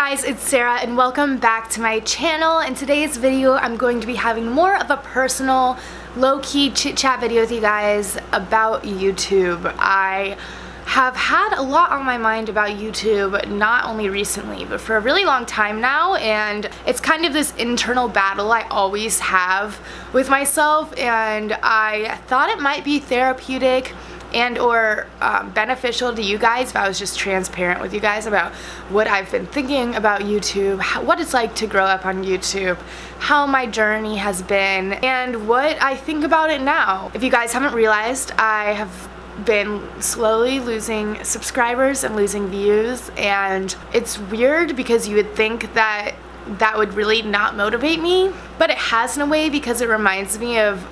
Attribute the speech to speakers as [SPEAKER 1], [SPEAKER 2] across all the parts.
[SPEAKER 1] guys, it's Sarah and welcome back to my channel. In today's video, I'm going to be having more of a personal, low-key chit-chat video with you guys about YouTube. I have had a lot on my mind about YouTube, not only recently, but for a really long time now, and it's kind of this internal battle I always have with myself, and I thought it might be therapeutic and or beneficial to you guys if I was just transparent with you guys about what I've been thinking about YouTube, what it's like to grow up on YouTube, how my journey has been, and what I think about it now. If you guys haven't realized, I have been slowly losing subscribers and losing views, and it's weird because you would think that that would really not motivate me, but it has in a way because it reminds me of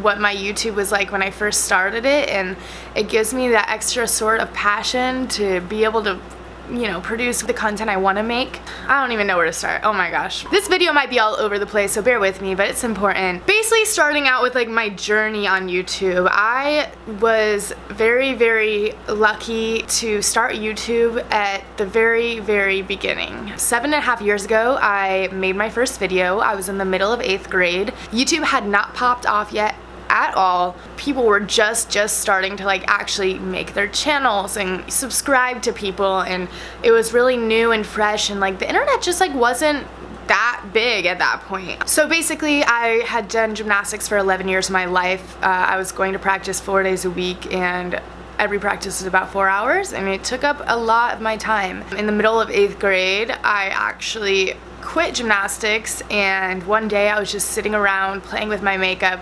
[SPEAKER 1] what my YouTube was like when I first started it, and it gives me that extra sort of passion to be able to, you know, produce the content I want to make. I don't even know where to start. Oh my gosh. This video might be all over the place, so bear with me, but it's important. Basically, starting out with like my journey on YouTube, I was very lucky to start YouTube at the very beginning. 7.5 years ago, I made my first video. I was in the middle of 8th grade. YouTube had not popped off yet at all. People were just starting to like actually make their channels and subscribe to people, and it was really new and fresh, and like the internet just like wasn't that big at that point. So basically, I had done gymnastics for 11 years of my life. I was going to practice 4 days a week, and every practice was about 4 hours, and it took up a lot of my time. In the middle of 8th grade, I actually quit gymnastics, and one day I was just sitting around playing with my makeup,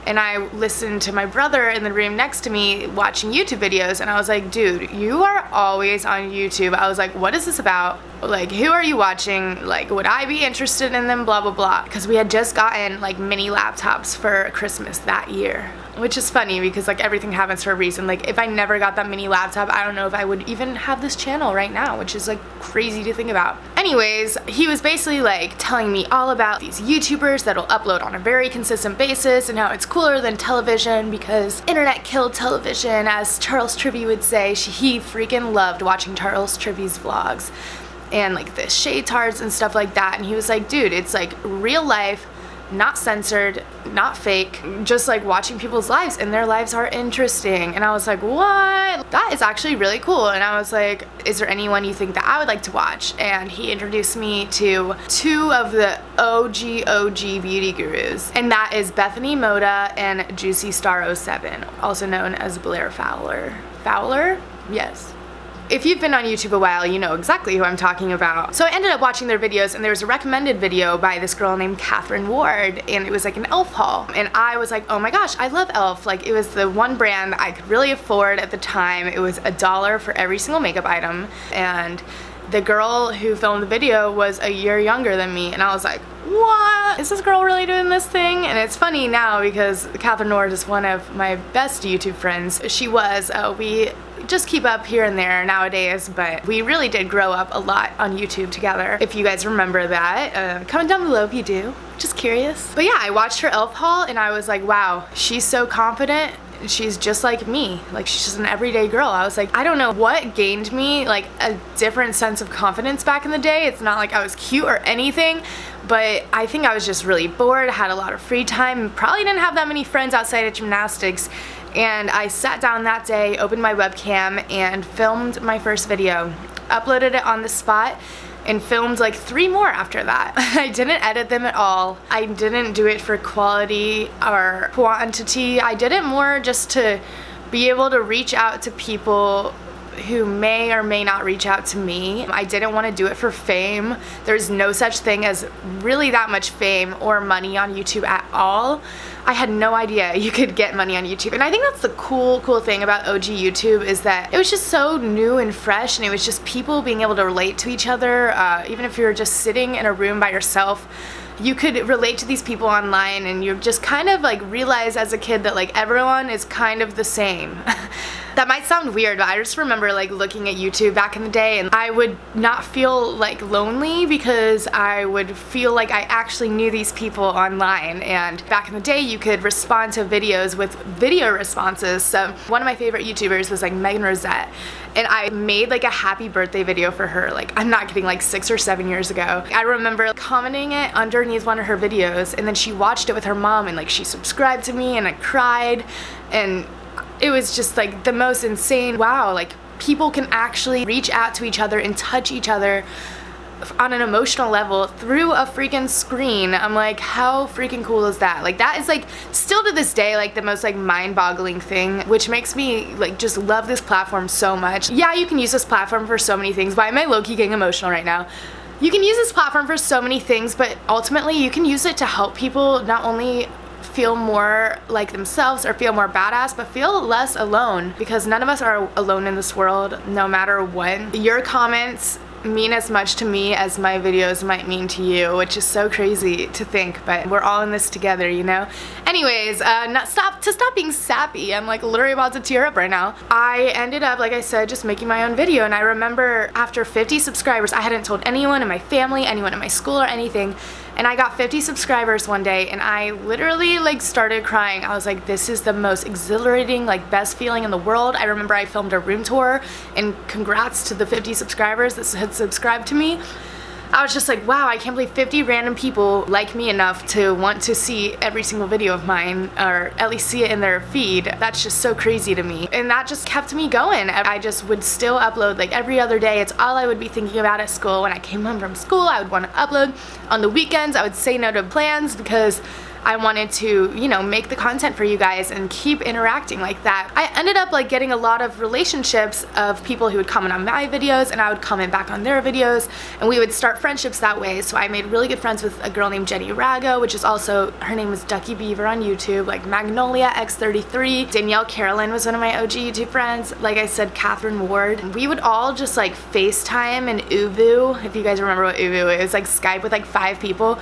[SPEAKER 1] and I listened to my brother in the room next to me watching YouTube videos, and I was like, dude, you are always on YouTube. I was like, what is this about? Like, who are you watching? Like, would I be interested in them? Blah, blah, blah. Because we had just gotten like mini laptops for Christmas that year. Which is funny because like everything happens for a reason. Like, if I never got that mini laptop, I don't know if I would even have this channel right now, which is like crazy to think about. Anyways, he was basically like telling me all about these YouTubers that'll upload on a very consistent basis and how it's cooler than television because internet killed television, as Charles Trivy would say. He freaking loved watching Charles Trivy's vlogs and like the shade tards and stuff like that. And he was like, dude, it's like real life, not censored, not fake, just like watching people's lives, and their lives are interesting. And I was like, what? That is actually really cool. And I was like, is there anyone you think that I would like to watch? And he introduced me to two of the OG beauty gurus, and that is Bethany Moda and Juicy Star 07, also known as Blair Fowler. Fowler? Yes. If you've been on YouTube a while, you know exactly who I'm talking about. So I ended up watching their videos, and there was a recommended video by this girl named Catherine Ward, and it was like an e.l.f. haul. And I was like, oh my gosh, I love e.l.f. Like, it was the one brand that I could really afford at the time. It was $1 for every single makeup item, and the girl who filmed the video was a year younger than me, and I was like, what? Is this girl really doing this thing? And it's funny now because Catherine Ward is one of my best YouTube friends. She was, we just keep up here and there nowadays, but we really did grow up a lot on YouTube together, if you guys remember that. Comment down below if you do. Just curious. But yeah, I watched her e.l.f. haul, and I was like, wow, she's so confident. She's just like me. Like, she's just an everyday girl. I was like, I don't know what gained me like a different sense of confidence back in the day. It's not like I was cute or anything, but I think I was just really bored, had a lot of free time, probably didn't have that many friends outside of gymnastics, and I sat down that day, opened my webcam, and filmed my first video, uploaded it on the spot, and filmed like 3 more after that. I didn't edit them at all. I didn't do it for quality or quantity. I did it more just to be able to reach out to people who may or may not reach out to me. I didn't want to do it for fame. There's no such thing as really that much fame or money on YouTube at all. I had no idea you could get money on YouTube, and I think that's the cool thing about OG YouTube, is that it was just so new and fresh, and it was just people being able to relate to each other. Even if you were just sitting in a room by yourself, you could relate to these people online, and you just kind of like realize as a kid that like everyone is kind of the same. That might sound weird, but I just remember like looking at YouTube back in the day, and I would not feel like lonely because I would feel like I actually knew these people online. And back in the day, you could respond to videos with video responses. So one of my favorite YouTubers was like Megan Rosette, and I made like a happy birthday video for her, like I'm not kidding, like 6 or 7 years ago. I remember commenting it underneath one of her videos, and then she watched it with her mom, and like she subscribed to me, and I cried, and it was just like the most insane, wow, like people can actually reach out to each other and touch each other on an emotional level through a freaking screen. I'm like, how freaking cool is that? Like that is like still to this day like the most like mind-boggling thing, which makes me like just love this platform so much. Yeah, you can use this platform for so many things. Why am I low-key getting emotional right now? You can use this platform for so many things, but ultimately you can use it to help people not only feel more like themselves or feel more badass, but feel less alone, because none of us are alone in this world, no matter what. Your comments mean as much to me as my videos might mean to you, which is so crazy to think, but we're all in this together, you know? Anyways, stop being sappy. I'm like literally about to tear up right now. I ended up, like I said, just making my own video, and I remember after 50 subscribers, I hadn't told anyone in my family, anyone in my school or anything, and I got 50 subscribers one day, and I literally like started crying. I was like, this is the most exhilarating, like best feeling in the world. I remember I filmed a room tour, and congrats to the 50 subscribers that had subscribed to me. I was just like, wow, I can't believe 50 random people like me enough to want to see every single video of mine, or at least see it in their feed. That's just so crazy to me. And that just kept me going. I just would still upload like every other day. It's all I would be thinking about at school. When I came home from school, I would want to upload. On the weekends, I would say no to plans because I wanted to, you know, make the content for you guys and keep interacting like that. I ended up like getting a lot of relationships of people who would comment on my videos, and I would comment back on their videos, and we would start friendships that way. So I made really good friends with a girl named Jenny Rago, which is also, her name was Ducky Beaver on YouTube, like Magnolia X33. Danielle Carolyn was one of my OG YouTube friends. Like I said, Catherine Ward. We would all just like FaceTime and Uvu, if you guys remember what Uvu is, like Skype with like 5 people.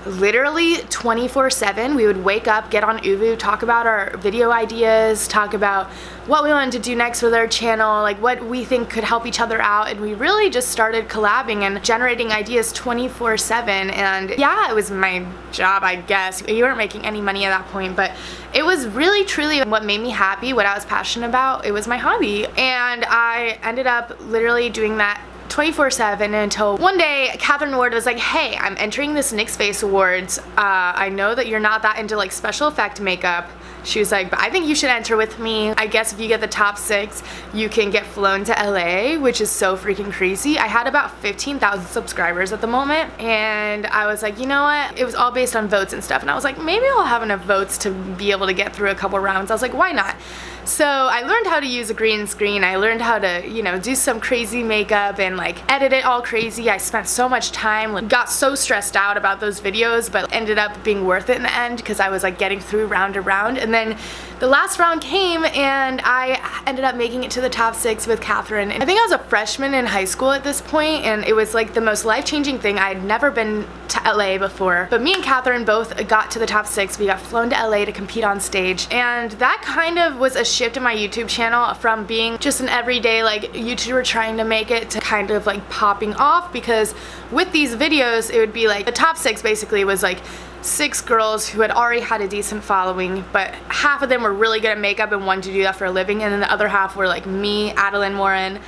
[SPEAKER 1] Literally 24/7. We would wake up, get on Uvu, talk about our video ideas, talk about what we wanted to do next with our channel, like what we think could help each other out, and we really just started collabing and generating ideas 24/7. And yeah, it was my job, I guess. You weren't making any money at that point, but it was really truly what made me happy, what I was passionate about. It was my hobby, and I ended up literally doing that 24/7 until one day Catherine Ward was like, hey, I'm entering this Nick's Face Awards. I know that you're not that into like special effect makeup. She was like, but I think you should enter with me. I guess if you get the top 6, you can get flown to LA, which is so freaking crazy. I had about 15,000 subscribers at the moment, and I was like, you know what? It was all based on votes and stuff, and I was like, maybe I'll have enough votes to be able to get through a couple rounds. I was like, why not? So I learned how to use a green screen. I learned how to, you know, do some crazy makeup and like edit it all crazy. I spent so much time, like, got so stressed out about those videos, but ended up being worth it in the end because I was like getting through round to round. And then the last round came, and I ended up making it to the top 6 with Catherine. And I think I was a freshman in high school at this point, and it was like the most life-changing thing. I had never been to LA before, but me and Catherine both got to the top 6. We got flown to LA to compete on stage, and that kind of was a shift in my YouTube channel from being just an everyday like YouTuber trying to make it to kind of like popping off, because with these videos it would be like the top 6 basically was like 6 girls who had already had a decent following, but half of them were really good at makeup and wanted to do that for a living, and then the other half were like me, Adeline Warren,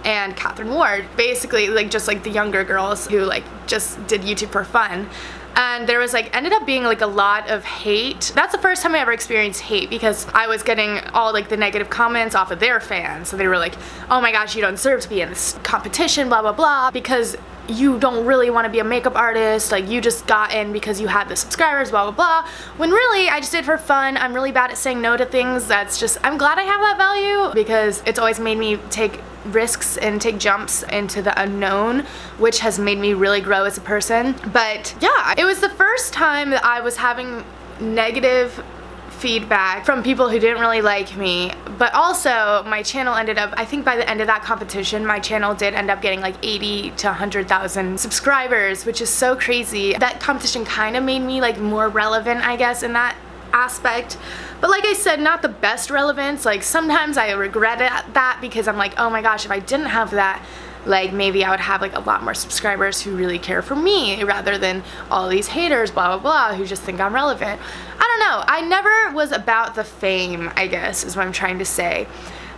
[SPEAKER 1] and Catherine Ward, basically like just like the younger girls who like just did YouTube for fun. And there was like ended up being like a lot of hate. That's the first time I ever experienced hate, because I was getting all like the negative comments off of their fans. So they were like, oh my gosh, you don't deserve to be in this competition, blah blah blah, because you don't really want to be a makeup artist, like you just got in because you had the subscribers, blah blah blah, when really I just did it for fun. I'm really bad at saying no to things. That's just, I'm glad I have that value, because it's always made me take risks and take jumps into the unknown, which has made me really grow as a person. But yeah, it was the first time that I was having negative feedback from people who didn't really like me, but also my channel ended up, I think by the end of that competition, my channel did end up getting like 80 to 100,000 subscribers, which is so crazy. That competition kind of made me like more relevant, I guess, in that aspect. But like I said, not the best relevance. Like sometimes I regret that because I'm like, oh my gosh, if I didn't have that, like maybe I would have like a lot more subscribers who really care for me rather than all these haters, blah blah blah, who just think I'm relevant. I don't know. I never was about the fame, I guess is what I'm trying to say.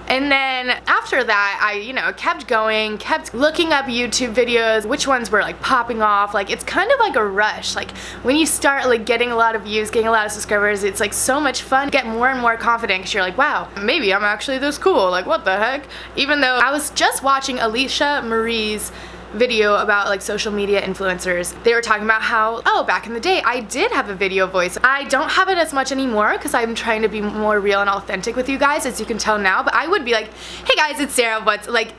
[SPEAKER 1] And then after that, I, you know, kept going, kept looking up YouTube videos, which ones were like popping off. Like it's kind of like a rush. Like when you start like getting a lot of views, getting a lot of subscribers, it's like so much fun. Get more and more confident because you're like, wow, maybe I'm actually this cool. Like what the heck? Even though I was just watching Alicia Marie's video about like social media influencers. They were talking about how, oh, back in the day I did have a video voice. I don't have it as much anymore because I'm trying to be more real and authentic with you guys, as you can tell now. But I would be like, hey guys, it's Sarah, but like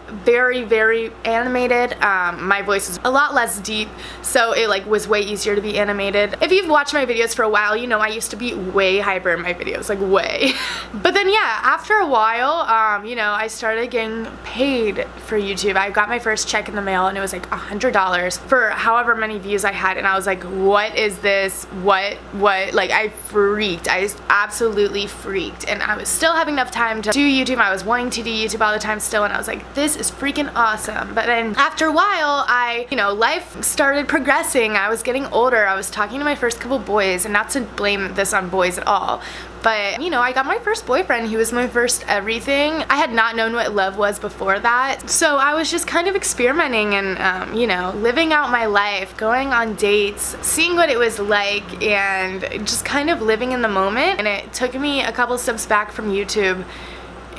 [SPEAKER 1] very, very animated. My voice is a lot less deep, so it like was way easier to be animated. If you've watched my videos for a while, you know I used to be way hyper in my videos, like way. But then yeah, after a while, you know, I started getting paid for YouTube. I got my first check in the mail and it was like $100 for however many views I had, and I was like, what is this? What? Like I freaked. I just absolutely freaked, and I was still having enough time to do YouTube. I was wanting to do YouTube all the time still, and I was like, this is freaking awesome. But then after a while, you know, life started progressing. I was getting older. I was talking to my first couple boys, and not to blame this on boys at all, but you know, I got my first boyfriend. He was my first everything. I had not known what love was before that, so I was just kind of experimenting and you know, living out my life, going on dates, seeing what it was like, and just kind of living in the moment. And it took me a couple steps back from YouTube,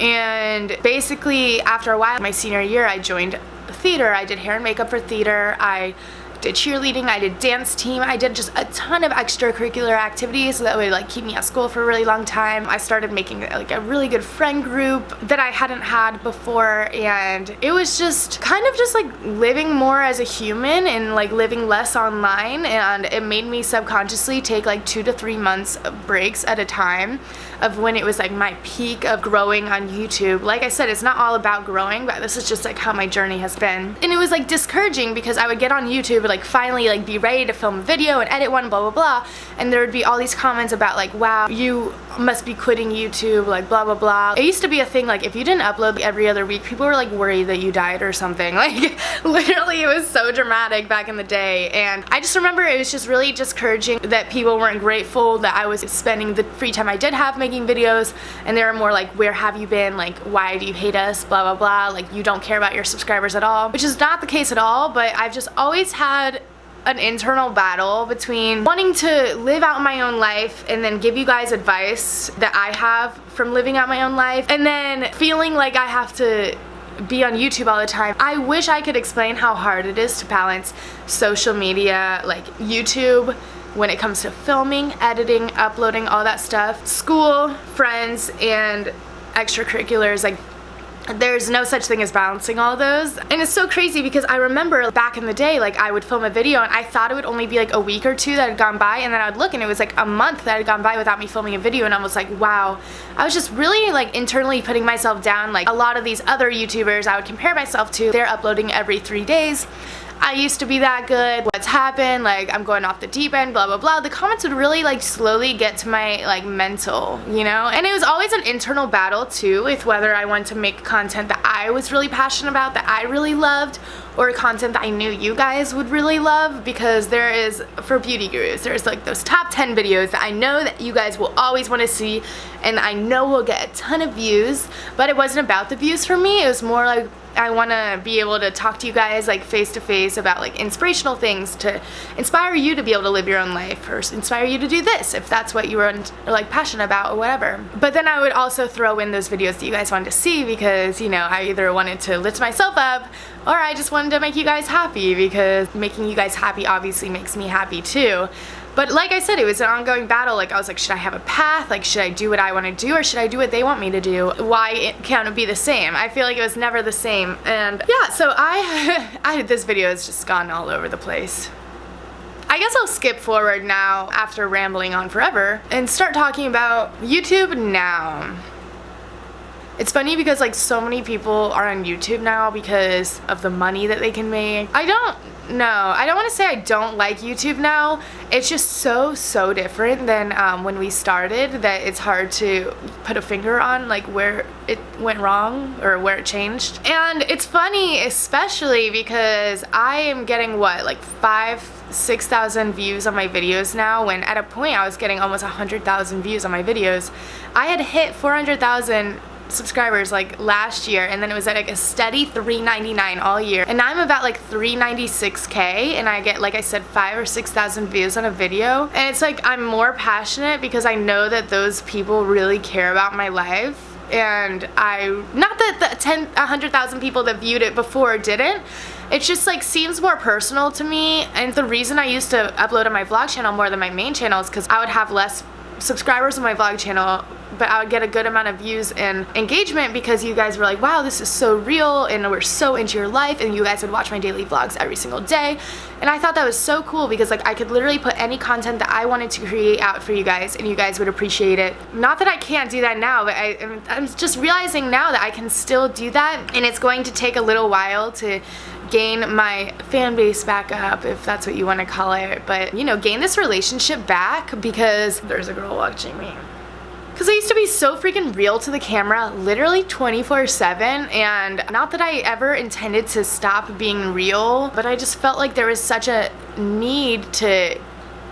[SPEAKER 1] and basically after a while, my senior year, I joined theater. I did hair and makeup for theater. I did cheerleading, I did dance team, I did just a ton of extracurricular activities that would like keep me at school for a really long time. I started making like a really good friend group that I hadn't had before, and it was just kind of just like living more as a human and like living less online, and it made me subconsciously take like 2 to 3 months of breaks at a time of when it was like my peak of growing on YouTube. Like I said, it's not all about growing, but this is just like how my journey has been. And it was like discouraging because I would get on YouTube and like finally like be ready to film a video and edit one, blah blah blah, and there would be all these comments about like, wow, you must be quitting YouTube, like blah blah blah. It used to be a thing, like if you didn't upload every other week, people were like worried that you died or something. Like literally it was so dramatic back in the day, and I just remember it was just really discouraging that people weren't grateful that I was spending the free time I did have making videos, and they were more like, where have you been, like why do you hate us, blah blah blah, like you don't care about your subscribers at all, which is not the case at all. But I've just always had an internal battle between wanting to live out my own life and then give you guys advice that I have from living out my own life, and then feeling like I have to be on YouTube all the time. I wish I could explain how hard it is to balance social media, like YouTube, when it comes to filming, editing, uploading, all that stuff, school, friends, and extracurriculars. Like there's no such thing as balancing all those. And it's so crazy because I remember back in the day, like I would film a video and I thought it would only be like a week or two that had gone by, and then I would look and it was like a month that had gone by without me filming a video, and I was like, wow. I was just really like internally putting myself down. Like a lot of these other YouTubers I would compare myself to, they're uploading every 3 days. I used to be that good, what's happened, like I'm going off the deep end, blah blah blah. The comments would really like slowly get to my like mental, you know? And it was always an internal battle too with whether I wanted to make content that I was really passionate about, that I really loved, or content that I knew you guys would really love. Because there is, for beauty gurus, there's like those top 10 videos that I know that you guys will always want to see, and I know will get a ton of views, but it wasn't about the views for me. It was more like, I want to be able to talk to you guys like face to face about like inspirational things to inspire you to be able to live your own life, or inspire you to do this if that's what you were like passionate about or whatever. But then I would also throw in those videos that you guys wanted to see, because you know, I either wanted to lift myself up or I just wanted to make you guys happy, because making you guys happy obviously makes me happy too. But like I said, it was an ongoing battle. Like I was like, should I have a path? Like should I do what I want to do, or should I do what they want me to do? Why can't it be the same? I feel like it was never the same. And yeah, so this video has just gone all over the place. I guess I'll skip forward now after rambling on forever and start talking about YouTube now. It's funny because like so many people are on YouTube now because of the money that they can make. I don't want to say I don't like YouTube now. It's just so different than when we started that it's hard to put a finger on like where it went wrong or where it changed. And it's funny especially because I am getting what, like 5,000-6,000 views on my videos now, when at a point I was getting almost 100,000 views on my videos. I had hit 400,000 subscribers like last year, and then it was at like a steady 399 all year, and now I'm about like 396k, and I get, like I said, 5,000 or 6,000 views on a video. And it's like I'm more passionate because I know that those people really care about my life. And not that the 100,000 people that viewed it before didn't, it just like seems more personal to me. And the reason I used to upload on my vlog channel more than my main channel is because I would have less subscribers on my vlog channel, but I would get a good amount of views and engagement because you guys were like, wow, this is so real and we're so into your life, and you guys would watch my daily vlogs every single day. And I thought that was so cool because like I could literally put any content that I wanted to create out for you guys and you guys would appreciate it. Not that I can't do that now, but I'm just realizing now that I can still do that, and it's going to take a little while to gain my fan base back up, if that's what you want to call it, but you know, gain this relationship back, because there's a girl watching me. Because I used to be so freaking real to the camera, literally 24/7, and not that I ever intended to stop being real, but I just felt like there was such a need to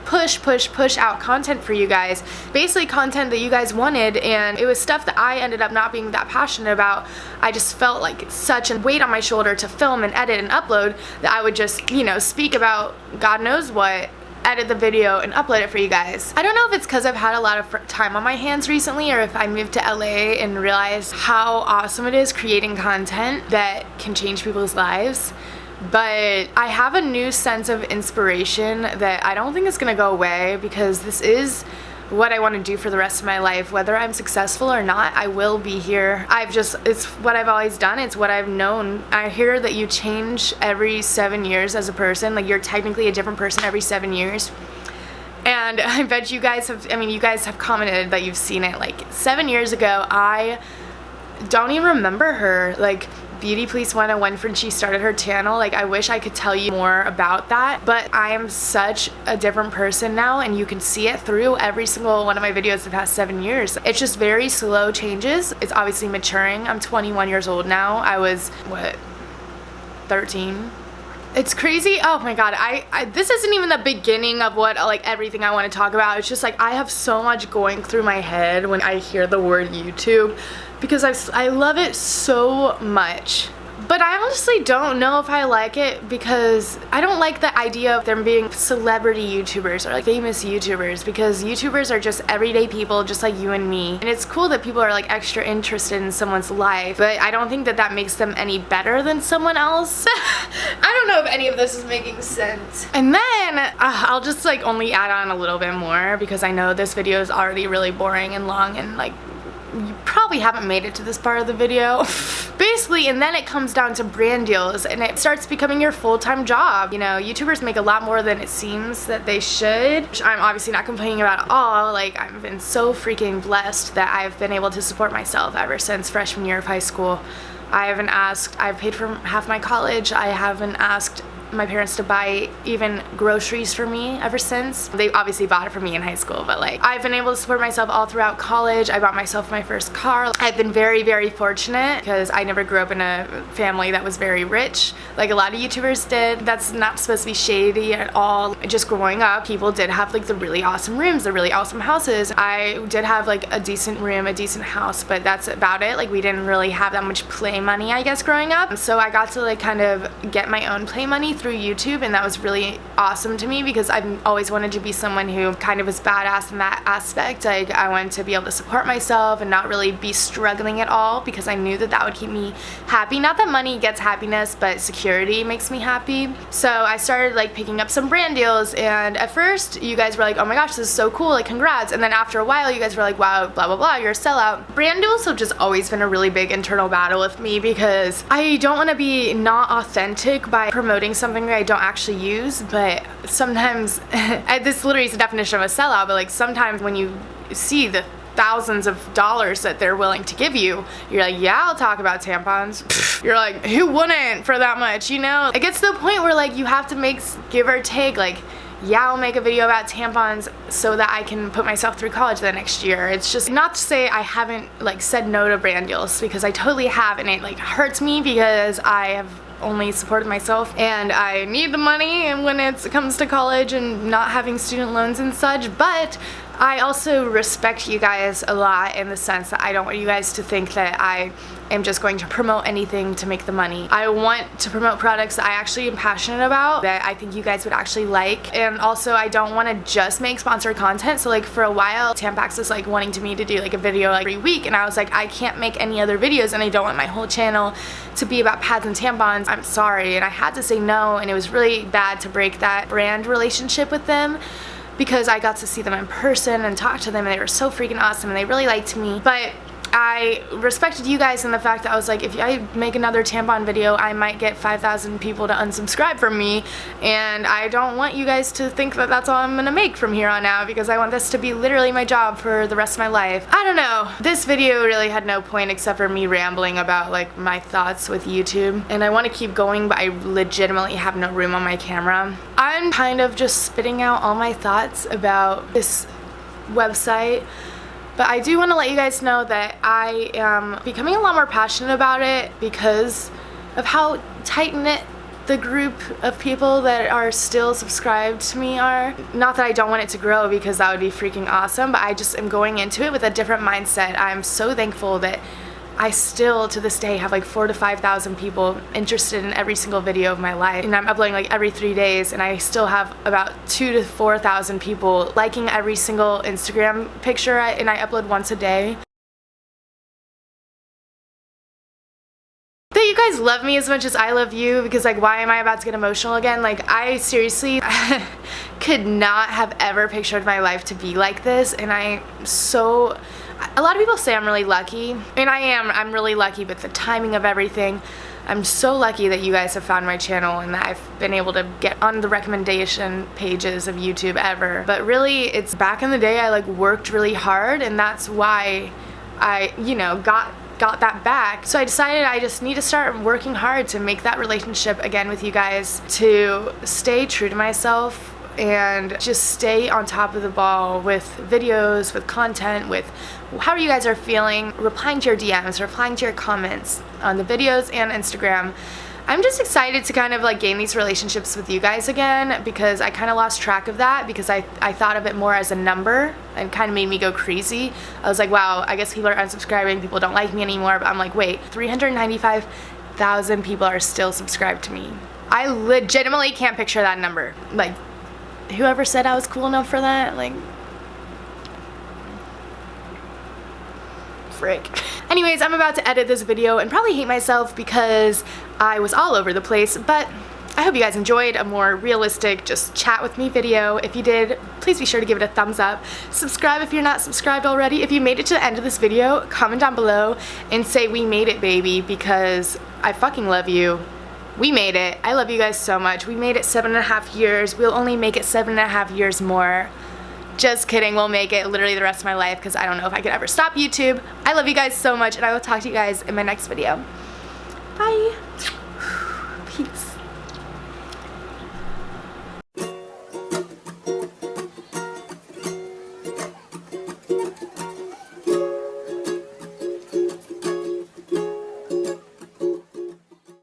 [SPEAKER 1] push out content for you guys, basically content that you guys wanted, and it was stuff that I ended up not being that passionate about. I just felt like such a weight on my shoulder to film and edit and upload that I would just, you know, speak about God knows what, edit the video and upload it for you guys. I don't know if it's because I've had a lot of time on my hands recently, or if I moved to LA and realized how awesome it is creating content that can change people's lives. But I have a new sense of inspiration that I don't think is gonna go away, because this is what I want to do for the rest of my life. Whether I'm successful or not, I will be here. It's what I've always done. It's what I've known. I hear that you change every 7 years as a person. Like, you're technically a different person every 7 years. And I bet you guys have, you guys have commented that you've seen it. Like, 7 years ago, I don't even remember her. Like, Beauty Police 101, when she started her channel, like, I wish I could tell you more about that, but I am such a different person now, and you can see it through every single one of my videos the past 7 years. It's just very slow changes. It's obviously maturing. I'm 21 years old now. I was, what, 13? It's crazy. Oh my god, this isn't even the beginning of what, like, everything I want to talk about. It's just like I have so much going through my head when I hear the word YouTube, because I love it so much. But I honestly don't know if I like it, because I don't like the idea of them being celebrity YouTubers or like famous YouTubers, because YouTubers are just everyday people just like you and me. And it's cool that people are like extra interested in someone's life, but I don't think that that makes them any better than someone else. I don't know if any of this is making sense. And then I'll just like only add on a little bit more, because I know this video is already really boring and long, and like you probably haven't made it to this part of the video. Basically, and then it comes down to brand deals, and it starts becoming your full-time job. You know, YouTubers make a lot more than it seems that they should, which I'm obviously not complaining about at all. Like, I've been so freaking blessed that I've been able to support myself ever since freshman year of high school. I've paid for half my college. I haven't asked my parents to buy even groceries for me ever since. They obviously bought it for me in high school, but like, I've been able to support myself all throughout college. I bought myself my first car. I've been very, very fortunate, because I never grew up in a family that was very rich like a lot of YouTubers did. That's not supposed to be shady at all. Just growing up, people did have like the really awesome rooms, the really awesome houses. I did have like a decent room, a decent house, but that's about it. Like, we didn't really have that much play money, I guess, growing up. So I got to like kind of get my own play money through YouTube, and that was really awesome to me, because I've always wanted to be someone who kind of was badass in that aspect. Like, I wanted to be able to support myself and not really be struggling at all, because I knew that that would keep me happy. Not that money gets happiness, but security makes me happy. So I started like picking up some brand deals, and at first you guys were like, oh my gosh, this is so cool, like, congrats. And then after a while you guys were like, wow, blah blah blah, you're a sellout. Brand deals have just always been a really big internal battle with me, because I don't want to be not authentic by promoting something that I don't actually use. But sometimes this literally is the definition of a sellout, but like sometimes when you see the thousands of dollars that they're willing to give you, you're like, yeah, I'll talk about tampons. You're like, who wouldn't for that much, you know? It gets to the point where like you have to make give or take, like, yeah, I'll make a video about tampons so that I can put myself through college the next year. It's just not to say I haven't like said no to brand deals, because I totally have, and it like hurts me because I have only supported myself and I need the money and when it comes to college and not having student loans and such. But I also respect you guys a lot in the sense that I don't want you guys to think that I am just going to promote anything to make the money. I want to promote products that I actually am passionate about, that I think you guys would actually like. And also I don't want to just make sponsored content. So like for a while Tampax was like wanting me to do like a video like every week, and I was like, I can't make any other videos and I don't want my whole channel to be about pads and tampons. I'm sorry. And I had to say no, and it was really bad to break that brand relationship with them, because I got to see them in person and talk to them, and they were so freaking awesome and they really liked me. But I respected you guys in the fact that I was like, if I make another tampon video, I might get 5,000 people to unsubscribe from me, and I don't want you guys to think that that's all I'm gonna make from here on out, because I want this to be literally my job for the rest of my life. I don't know. This video really had no point except for me rambling about like my thoughts with YouTube, and I want to keep going, but I legitimately have no room on my camera. I'm kind of just spitting out all my thoughts about this website. But I do want to let you guys know that I am becoming a lot more passionate about it because of how tight-knit the group of people that are still subscribed to me are. Not that I don't want it to grow, because that would be freaking awesome, but I just am going into it with a different mindset. I'm so thankful that I still, to this day, have like 4,000 to 5,000 people interested in every single video of my life. And I'm uploading like every 3 days, and I still have about 2,000 to 4,000 people liking every single Instagram picture, and I upload once a day. That you guys love me as much as I love you, because like, why am I about to get emotional again? Like, I seriously could not have ever pictured my life to be like this, and a lot of people say I'm really lucky, and I'm really lucky with the timing of everything. I'm so lucky that you guys have found my channel and that I've been able to get on the recommendation pages of YouTube ever. But really, it's back in the day I like worked really hard, and that's why I, you know, got that back. So I decided I just need to start working hard to make that relationship again with you guys, to stay true to myself and just stay on top of the ball with videos, with content, with how you guys are feeling, replying to your DMs, replying to your comments on the videos and Instagram. I'm just excited to kind of like gain these relationships with you guys again, because I kind of lost track of that, because I thought of it more as a number, and kind of made me go crazy. I was like, wow, I guess people are unsubscribing, people don't like me anymore. But I'm like, wait, 395,000 people are still subscribed to me. I legitimately can't picture that number. Like, whoever said I was cool enough for that, like, frick. Anyways, I'm about to edit this video and probably hate myself because I was all over the place, but I hope you guys enjoyed a more realistic, just chat with me video. If you did, please be sure to give it a thumbs up. Subscribe if you're not subscribed already. If you made it to the end of this video, comment down below and say we made it, baby, because I fucking love you. We made it. I love you guys so much. We made it 7.5 years. We'll only make it 7.5 years more. Just kidding. We'll make it literally the rest of my life, because I don't know if I could ever stop YouTube. I love you guys so much, and I will talk to you guys in my next video. Bye. Peace.